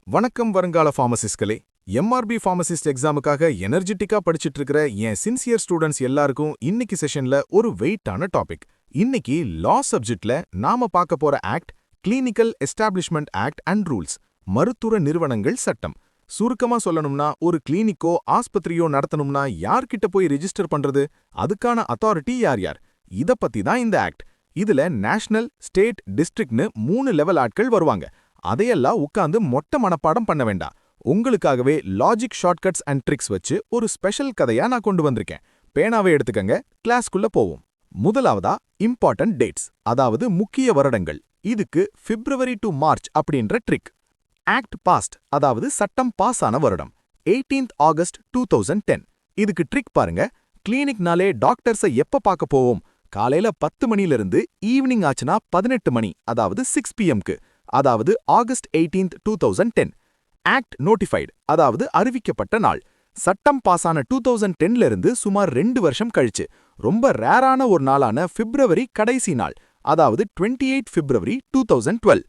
வணக்கம் வருங்கால ஃபார்மசிஸ்ட்களே. MRP pharmacist எக்ஸாமுக்காக எனர்ஜெட்டிக்கா படிச்சிட்டு இருக்கிற என் சின்சியர் ஸ்டூடெண்ட்ஸ் எல்லாருக்கும் இன்னைக்கு செஷன்ல ஒரு வெயிட்டான டாபிக். இன்னைக்கு லா சப்ஜெக்ட்ல நாம பார்க்க போற act clinical establishment act and rules, மருத்துவ நிறுவனங்கள் சட்டம். சுருக்கமா சொல்லணும்னா, ஒரு கிளினிக்கோ ஆஸ்பத்திரியோ நடத்தணும்னா யார்கிட்ட போய் ரெஜிஸ்டர் பண்றது, அதுக்கான அத்தாரிட்டி யார் யார், இத பத்தி தான் இந்த ஆக்ட். இதுல நேஷனல், ஸ்டேட், டிஸ்ட்ரிக்ட்னு 3 லெவல் ஆட்கள் வருவாங்க. அதையெல்லாம் உட்கார்ந்து மொட்டை மனப்பாடம் பண்ண வேண்டாம். உங்களுக்காகவே லாஜிக் ஷார்ட்கட்ஸ் அண்ட் ட்ரிக்ஸ் வச்சு ஒரு ஸ்பெஷல் கதையா நான் கொண்டு வந்திருக்கேன். பேனாவை எடுத்துக்கங்க, கிளாஸ்க்குள்ள போவோம். முதலாவதா இம்பார்ட்டன்ட் டேட்ஸ், அதாவது முக்கிய வருடங்கள். இதுக்கு பிப்ரவரி டு மார்ச் அப்படின்ற ட்ரிக். ஆக்ட் பாஸ்ட், அதாவது சட்டம் பாஸ் ஆன வருடம் 18th ஆகஸ்ட் 2010. இதுக்கு ட்ரிக் பாருங்க. கிளினிக்னாலே டாக்டர்ஸை எப்ப பார்க்க போவோம்? காலையில 10 மணிலிருந்து ஈவினிங் ஆச்சுனா 18 மணி, அதாவது 6 pmக்கு, அதாவது ஆகஸ்ட் 18th 2010. ஆக்ட் நோட்டிஃபைடு, அதாவது அறிவிக்கப்பட்ட நாள். சட்டம் பாஸான 2010ல இருந்து சுமார் 2 வருஷம் கழிச்சு ரொம்ப ரேரான ஒரு நாளான பிப்ரவரி கடைசி நாள், அதாவது 28 பிப்ரவரி 2012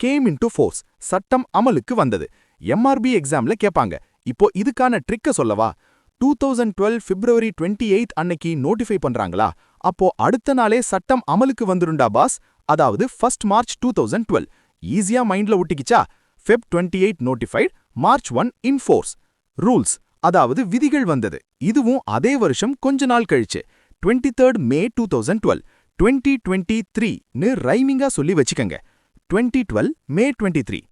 கேம் இன்டு ஃபோர்ஸ், சட்டம் அமலுக்கு வந்தது. எம்ஆர்பி எக்ஸாம்ல கேட்பாங்க. இப்போ இதுக்கான ட்ரிக்க சொல்லவா? 2012 பிப்ரவரி 28 அன்னைக்கு நோட்டிஃபை பண்றாங்களா, அப்போ அடுத்த நாளே சட்டம் அமலுக்கு வந்துருண்டா பாஸ், அதாவது 1st மார்ச் 2012. ஈஸியா மைண்ட்ல ஒட்டிக்கிச்சா? Feb 28 நோட்டிஃபைட், March 1 இன் ஃபோர்ஸ். ரூல்ஸ், அதாவது விதிகள் வந்தது. இதுவும் அதே வருஷம் கொஞ்ச நாள் கழிச்சு 23rd மே 2012. 2023ன்னு ரைமிங்கா சொல்லி வச்சுக்கங்க. 2012 மே 23.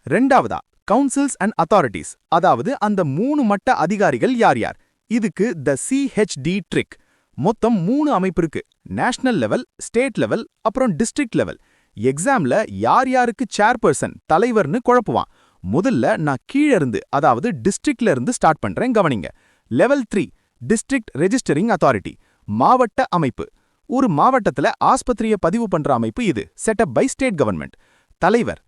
ரெண்டாவதா கவுன்சில்ஸ் அண்ட் அத்தாரிட்டிஸ், அதாவது அந்த 3 மட்ட அதிகாரிகள் யார் யார். இதுக்கு த CHD ட்ரிக். மொத்தம் 3 அமைப்பு இருக்கு. நேஷனல் லெவல், ஸ்டேட் லெவல், அப்புறம் டிஸ்ட்ரிக்ட் லெவல். எக்ஸாம்ல யார் யாருக்கு சேர்பர்சன், தலைவர்னு குழப்புவான். முதல்ல நான் கீழ இருந்து, அதாவது டிஸ்ட்ரிக்ட்ல இருந்து ஸ்டார்ட் பண்றேன், கவனிங்க. லெவல் 3 டிஸ்ட்ரிக்ட் ரெஜிஸ்டரிங் அத்தாரிட்டி, மாவட்ட அமைப்பு. ஒரு மாவட்டத்துல ஆஸ்பத்திரிய பதிவு பண்ற அமைப்பு இது, செட்டப் பை ஸ்டேட் கவர்மெண்ட். தலைவர்,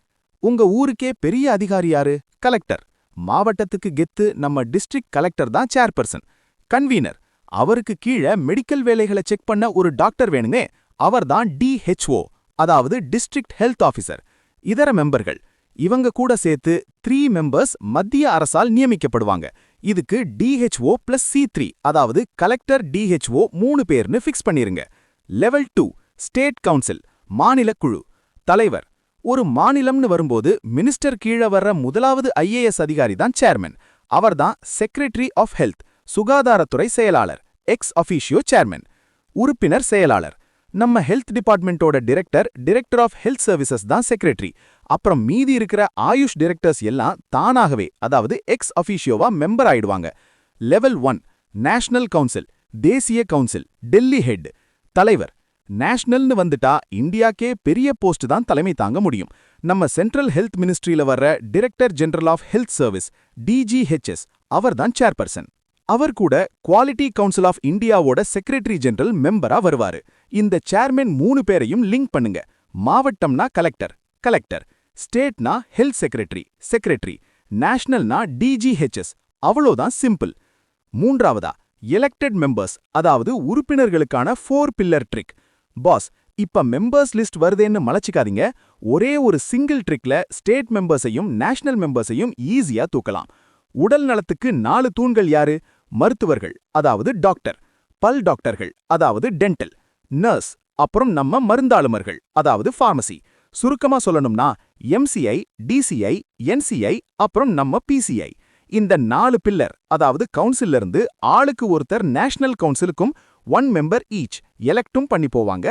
உங்க ஊருக்கே பெரிய அதிகாரி யாரு? கலெக்டர். மாவட்டத்துக்கு கெத்து நம்ம டிஸ்ட்ரிக்ட் கலெக்டர் தான் சேர்பர்சன். கன்வீனர், அவருக்கு கீழ மெடிக்கல் வேலைகளை செக் பண்ண ஒரு டாக்டர் வேணுமே, அவர்தான் DHO, அதாவது டிஸ்ட்ரிக்ட் ஹெல்த் ஆஃபீசர். இதர மெம்பர்கள், இவங்க கூட சேர்த்து 3 மெம்பர்ஸ் மத்திய அரசால் நியமிக்கப்படுவாங்க. இதுக்கு DHO + C3, அதாவது கலெக்டர் DHO 3 பேர்னு ஃபிக்ஸ் பண்ணிருங்க. லெவல் 2 ஸ்டேட் கவுன்சில், மாநில குழு. தலைவர், ஒரு மாநிலம்னு வரும்போது மினிஸ்டர் கீழ வர்ற முதலாவது IAS அதிகாரி தான் சேர்மன். அவர்தான் செக்ரட்டரி ஆஃப் ஹெல்த், சுகாதாரத்துறை செயலாளர், எக்ஸ் அஃபீஷியோ சேர்மன். உறுப்பினர் செயலாளர், நம்ம ஹெல்த் டிபார்ட்மெண்டோட டைரக்டர் ஆஃப் ஹெல்த் சர்வீசஸ் தான் செக்ரட்டரி. அப்புறம் மீதி இருக்கிற ஆயுஷ் டைரக்டர்ஸ் எல்லாம் தானாகவே, அதாவது எக்ஸ் அஃபீஷியோவா மெம்பர் ஆயிடுவாங்க. லெவல் 1 நேஷனல் கவுன்சில், தேசிய கவுன்சில், டெல்லி ஹெட். தலைவர், நேஷனல்னு வந்துட்டா இந்தியாக்கே பெரிய போஸ்ட் தான் தலைமை தாங்க முடியும். நம்ம சென்ட்ரல் ஹெல்த் மினிஸ்ட்ரியில வர்ற director general of health service, DGHS, அவர்தான் சேர்பர்சன். அவர் கூட குவாலிட்டி கவுன்சில் ஆஃப் இந்தியாவோட செக்ரட்டரி ஜெனரல் மெம்பரா வருவாரு. இந்த சேர்மன் 3 பேரையும் லிங்க் பண்ணுங்க. மாவட்டம்னா கலெக்டர், ஸ்டேட்னா ஹெல்த் செக்ரட்டரி, நேஷனல்னா DGHS. அவ்வளோதான், சிம்பிள். மூன்றாவதா எலெக்டட் மெம்பர்ஸ், அதாவது உறுப்பினர்களுக்கான 4 பில்லர் ட்ரிக். பாஸ், இப்ப மெம்பர்ஸ் லிஸ்ட் வருதேன்னு மலைச்சிக்காதீங்க. ஒரே ஒரு சிங்கிள் ட்ரிக்ல ஸ்டேட் மெம்பர்ஸையும் நேஷனல் மெம்பர்ஸையும் ஈஸியா தூக்கலாம். உடல் நலத்துக்கு 4 தூண்கள் யாரு? மருத்துவர்கள், அதாவது டாக்டர். பல் டாக்டர்கள், அதாவது டென்டல். நர்ஸ், அப்புறம் நம்ம மருந்தாளுமர்கள், அதாவது ஃபார்மசி. சுருக்கமா சொல்லணும்னா MCI, DCI, NCI, அப்புறம் நம்ம PCI. இந்த 4 பில்லர், அதாவது கவுன்சில்ல இருந்து ஆளுக்கு ஒருத்தர் நேஷனல் கவுன்சிலுக்கும் 1 மெம்பர் ஈச் எலெக்டும் பண்ணி போவாங்க.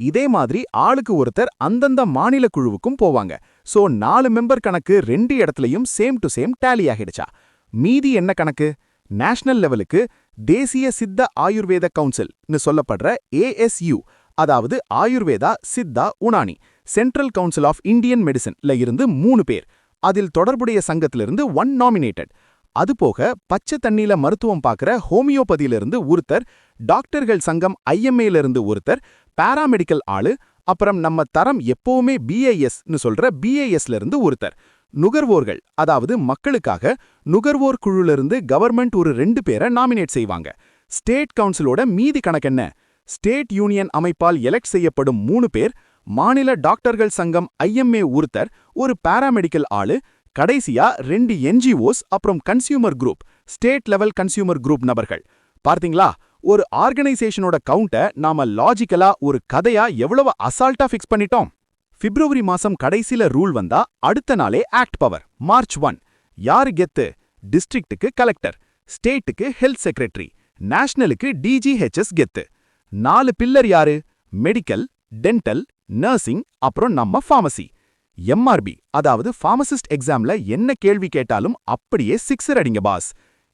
இதே மாதிரி ஆளுக்கு ஒருத்தர் அந்தந்த மாநில குழுவுக்கும் போவாங்க. சோ 4 மெம்பர் கணக்கு 2 இடத்துலயும் சேம் டு சேம் டேலி ஆகிடுச்சா? மீதி என்ன கணக்கு? நேஷனல் லெவலுக்கு தேசிய சித்த ஆயுர்வேத கவுன்சில்னு சொல்லப்படுற ASU, அதாவது Ayurveda, Siddha, Unani. Central council of Indian மெடிசன்ல இருந்து 3 பேர், அதில் தொடர்புடைய சங்கத்திலிருந்து 1 நாமினேட்டட். அதுபோக பச்சை தண்ணியில மருத்துவம் பார்க்குற ஹோமியோபதியிலிருந்து ஒருத்தர், டாக்டர்கள் சங்கம் IMAல இருந்து ஒருத்தர், பாராமெடிக்கல் ஆளு, அப்புறம் நம்ம தரம் எப்பவுமே BISன்னு சொல்ற BISல இருந்து ஒருத்தர். நுகர்வோர்கள், அதாவது மக்களுக்காக நுகர்வோர் குழுலிருந்து கவர்மெண்ட் ஒரு 2 பேரை நாமினேட் செய்வாங்க. ஸ்டேட் கவுன்சிலோட மீதி கணக்கென்ன? ஸ்டேட் யூனியன் அமைப்பால் எலெக்ட் செய்யப்படும் 3 பேர், மாநில டாக்டர்கள் சங்கம் IMA ஒருத்தர், ஒரு பாராமெடிக்கல் ஆளு, கடைசியா 2 என்ஜிஓஸ் அப்புறம் consumer group, state level consumer group நபர்கள். பார்த்தீங்களா, ஒரு ஆர்கனைசேஷனோட கவுண்ட நாம லாஜிக்கலா ஒரு கதையா எவ்வளவு அசால்ட்டா ஃபிக்ஸ் பண்ணிட்டோம். பிப்ரவரி மாசம் கடைசில ரூல் வந்தா அடுத்த நாளே ஆக்ட் பவர். மார்ச் 1 யாரு கெத்து? டிஸ்ட்ரிக்ட்டுக்கு கலெக்டர், ஸ்டேட்டுக்கு ஹெல்த் செக்ரட்டரி, நேஷனலுக்கு டிஜிஹெச்எஸ் கெத்து. 4 பில்லர் யாரு? மெடிக்கல், டென்டல், நர்சிங், அப்புறம் நம்ம ஃபார்மசி. எம்ஆர்பி, அதாவது ஃபார்மசிஸ்ட் எக்ஸாம்ல என்ன கேள்வி கேட்டாலும் அப்படியே சிக்ஸர் அடிங்க பாஸ்.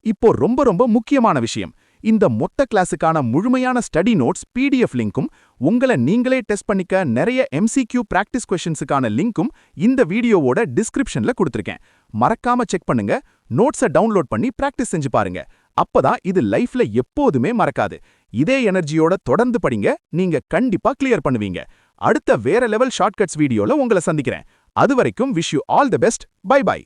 இப்போ ரொம்ப ரொம்ப முக்கியமான விஷயம், இந்த மொத்த கிளாஸுக்கான முழுமையான ஸ்டடி நோட்ஸ் பிடிஎஃப் லிங்க்கும் உங்களை நீங்களே டெஸ்ட் பண்ணிக்க நிறைய எம்சிக்யூ பிராக்டிஸ் கொஸ்டின்ஸுக்கான லிங்க்கும் இந்த வீடியோவோட டிஸ்கிரிப்ஷன்ல கொடுத்திருக்கேன். மறக்காம செக் பண்ணுங்க. நோட்ஸை டவுன்லோட் பண்ணி பிராக்டிஸ் செஞ்சு பாருங்க. அப்பதான் இது லைஃப்ல எப்போதுமே மறக்காது. இதே எனர்ஜியோட தொடர்ந்து படிங்க, நீங்க கண்டிப்பா கிளியர் பண்ணுவீங்க. அடுத்த வேற லெவல் ஷார்ட்கட்ஸ் வீடியோல உங்களை சந்திக்கிறேன். அதுவரைக்கும் wish you all the best. Bye by.